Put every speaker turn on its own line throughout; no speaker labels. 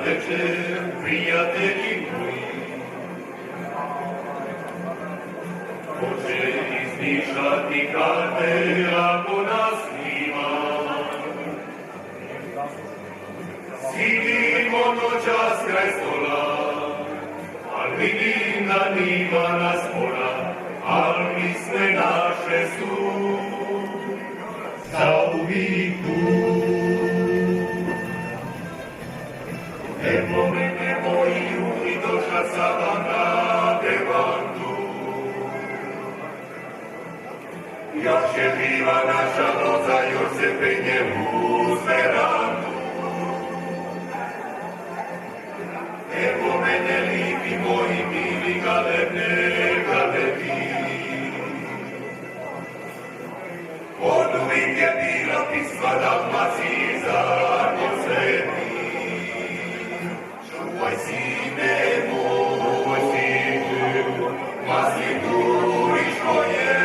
večer, prijatelji moji. Hoće izmišljati karte ako nas nima. Sidimo noćas kraj stola, al vidim da nima nas pola, al misle naše su zauvijek tu. Evo mene moji ljudi došla sada na devantu. Još će živa naša loza, još se penje uz verandu. Evo mene lipi moji mili galebne galebi. Od uvijek je bila pisma Dalmaciji za posveti. Čuvaj sine moj, masli duriš moje,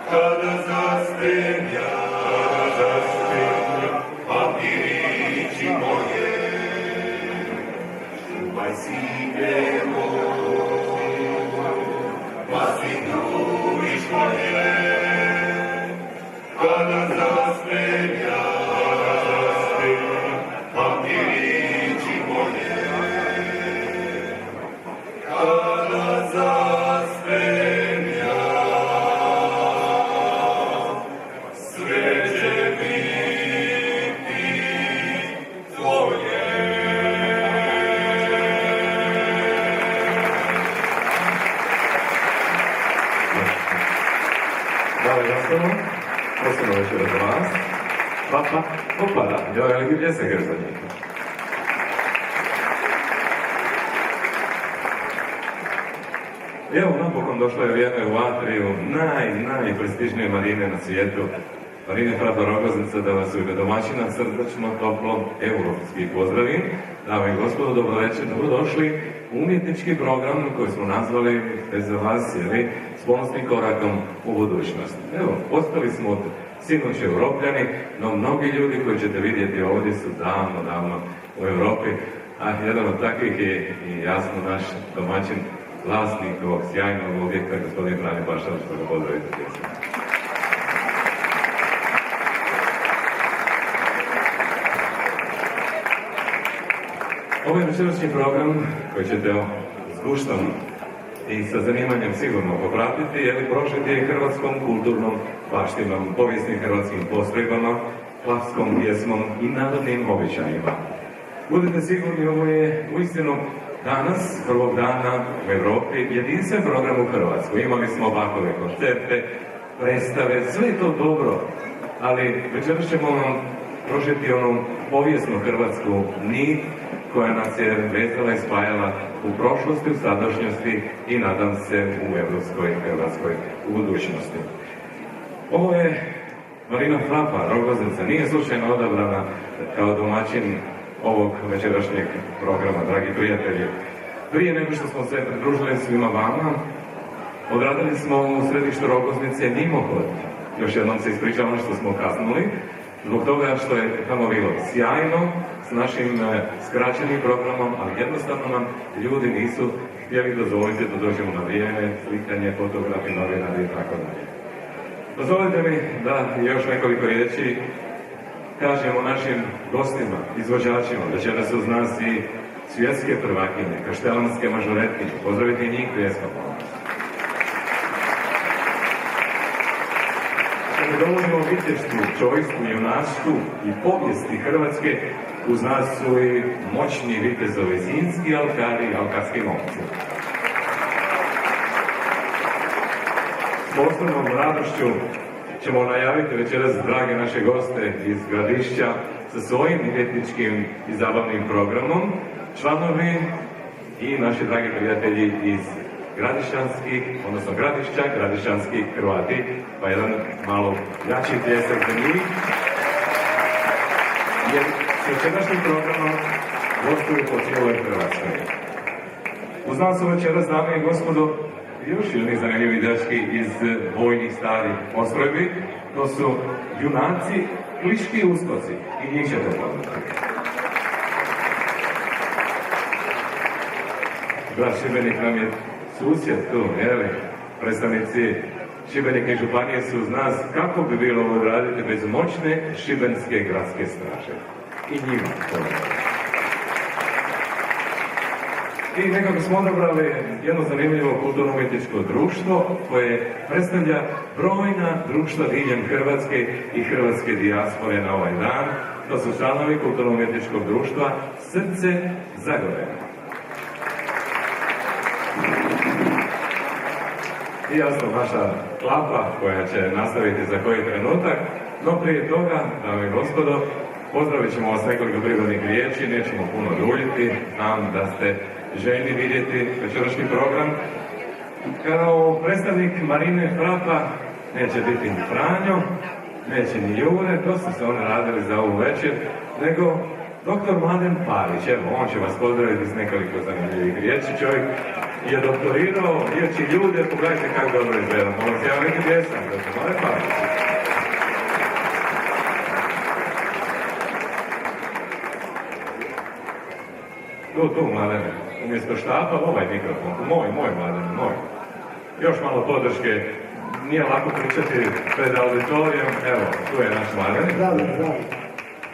kada zaspem ja, papirići moje. Čuvaj sine moj, masli duriš moje, kada zaspem ja, papirići moje. Kada zaspem ja, sve će biti tvoje.
Dame i gospodo, posebno večera za vas. Papa, opada, ja veliki pljesak je za njih. Evo, napokon došlo je vrijeme u atriju najprestižnije marine na svijetu, Marine Frapa Rogoznica, da vas u ime domaćina srdačno, toplo, europski pozdravim. Dame i gospodo, dobro večer, dobrodošli u umjetnički program koji smo nazvali za vas, s ponosnim korakom u budućnost. Evo, ostali smo od sinoć Europljani, no mnogi ljudi koji ćete vidjeti ovdje su davno u Europi, a jedan od takvih je i jasno naš domaćin, vlasnik ovog sjajnog objekta, gospodin Frane Pašalić, što ga pozdravite pjesma. Ovo je večerašnji program koji ćete s guštom i sa zanimanjem sigurno popratiti, jer prožeti hrvatskom kulturnom baštinom, povijesnim hrvatskim postrojbama, plavskom pjesmom i narodnim običajima. Budite sigurni, ovo je uistinu danas, prvog dana u Europi, jedinstven program u Hrvatskoj. Imali smo ovakove koncerte, predstave, sve je to dobro, ali večeras ćemo vam prožeti onu povijesnu hrvatsku nit koja nas je vezala i spajala u prošlosti, u sadašnjosti i nadam se u evropskoj Hrvatskoj u budućnosti. Ovo je Marina Frapa Rogoznica, nije slučajno odabrana kao domaćin ovog večerašnjeg programa, dragi prijatelji. Prije nego što smo se pridružili svima vama, odradili smo u središtu Rogoznice mimohod. Još jednom se ispričavam što smo kasnuli, zbog toga što je tamo bilo sjajno, s našim skraćenim programom, ali jednostavno nam ljudi nisu htjeli dozvoliti da dođemo na vrijeme, slikanje, fotografi, novinari i tako dalje. Dozvolite mi da još nekoliko riječi kažemo našim gostima, izvođačima, večeras uz nas i svjetske prvakinje, kaštelanske mažoretkinje. Pozdravite njih pljeskom. Kada govorimo o vitještvu, čojstvu, junaštvu i povijesti Hrvatske, uz nas su i moćni vitezovi Zrinski alkari i alkarski momci. S posebnom radošću ćemo najaviti večeras drage naše goste iz Gradišća sa svojim umjetničkim i zabavnim programom, članovi i naši dragi prijatelji iz Gradišćanskih, odnosno Gradišća, Gradišćanski Hrvati, pa jedan malo jači pljesak za njih. Jer s večerašnjim programom gostuju po cijeloj Hrvatskoj. Uz nas su večeras, dame i gospodo, još jedni zanimljivi dečki iz vojnih starih postrojbi. To su junaci, kliški uskoci i njih ćete poznati. Grad Šibenik nam je susjed tu, jeli? Predstavnici Šibenika i županije su uz nas kako bi bilo ovo raditi bez moćne šibenske gradske straže. I njima to. I nekako smo odabrali jedno zanimljivo kulturno-umjetničko društvo koje predstavlja brojna društva diljem Hrvatske i hrvatske dijaspore na ovaj dan. To su članovi kulturno-umjetničkog društva Srce Zagore. I jasno naša klapa koja će nastaviti za koji trenutak, no prije toga, dame i gospodo, pozdravit ćemo vas nekoliko prirodnih riječi, nećemo puno duljiti, znam da ste željni vidjeti večerašnji program. Kao predstavnik Marine Frapa neće biti ni Franjo, neće ni Jure, to su se oni radili za ovu večer, nego doktor Mladen Parić, evo, on će vas pozdraviti s nekoliko zanimljivih riječi. Čovjek je doktorirao riječi ljude, pogledajte kako dobro izgleda. Molim se, ja neki pjesam, doktor Mladen Parić. Tu, Mladene, umjesto štapa, ovaj mikrofon, moj, Mladene, moj. Još malo podrške, nije lako pričati pred auditorijom, evo, tu je naš Mladen.
Zdravo.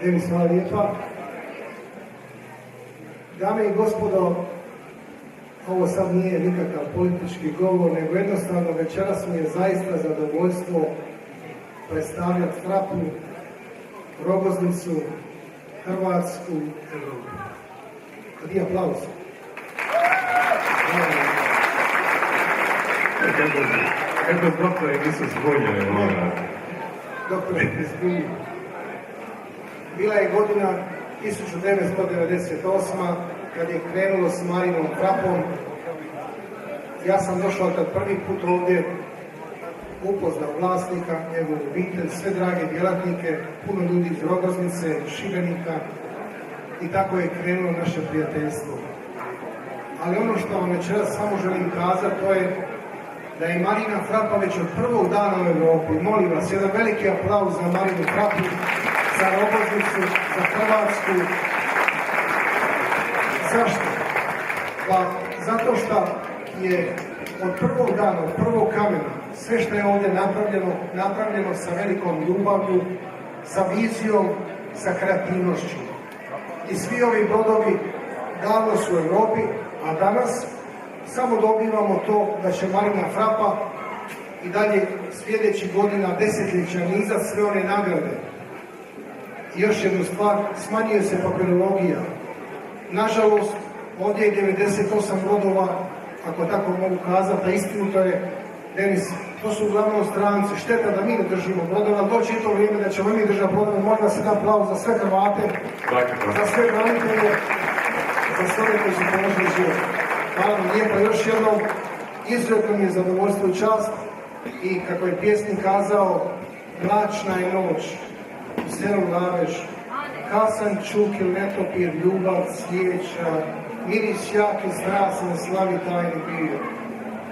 Denis, hvala lijepa. Dame i gospodo, ovo sad nije nikakav politički govor, nego jednostavno večeras mi je zaista zadovoljstvo predstavljati Frapu, Rogoznicu, Hrvatsku, Evropu. Kad je aplauz?
Kako doktori nisu zbunjeni, molim vas.
Doktori nisu zbunjeni. Bila je godina 1998. kad je krenulo s Marinom Frapom. Ja sam došao tad prvi put ovdje, upoznao vlasnika, njegovu obitelj, sve drage djelatnike, puno ljudi iz Rogoznice, Šibenika i tako je krenulo naše prijateljstvo. Ali ono što vam večeras samo želim kazati, to je da je Marina Frapa već od prvog dana u Europi. Molim vas, jedan veliki aplauz za Marinu Frapu, za Rogoznicu, za Hrvatsku. Zašto? Pa zato što je od prvog dana, od prvog kamena, sve što je ovdje napravljeno sa velikom ljubavlju, sa vizijom, sa kreativnošću. I svi ovi brodovi davno su u Europi, a danas samo dobivamo to da će Marina Frapa i dalje sljedećih godina, desetljeća nizati sve one nagrade. I još jednu stvar, smanjuje se papirologija. Nažalost, ovdje je 98 brodova, ako tako mogu kazati, a istinito je, Denis, to su uglavnom stranci. Šteta da mi ne držimo brodova, doći je to vrijeme da ćemo mi držati brodove. Možda se da aplauz za sve Hrvate, za sve branitelje, za sve koji su položili život. Hvala vam lijepo još jednom, izuzetno mi je zadovoljstvo i čast i kako je pjesnik kazao, mračna je noć, u selu Laveš, kasan čuk ili netopir, ljubav, svijeća, miris jak i strasan, slavi tajni bio.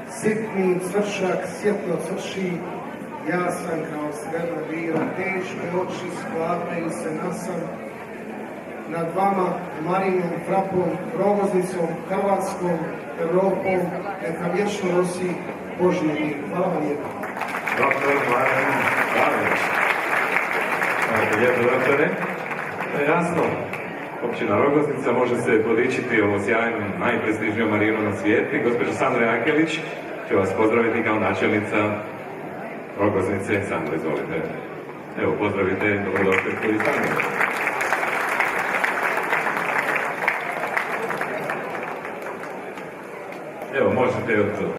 Sitni cvršak, svjetlo crši, ja sam kao sredna vira, teške oči sklapaju se nasam. Nad vama, Marinom Frapom, Rogoznicom, Hrvatskom, Evropom, neka vječno nosi Božji mir. Hvala vam lijepo.
Doktor Mladen Parić. Lijepo, doktore. Jasno, općina Rogoznica može se podičiti ovo sjajnu, najprestižniju marinu na svijetu. Gospođa Sandra Jakelić će vas pozdraviti kao načelnica Rogoznice. Sandra, izvolite. Evo, pozdravite, dobrodošli u Sandra. Evo, možete od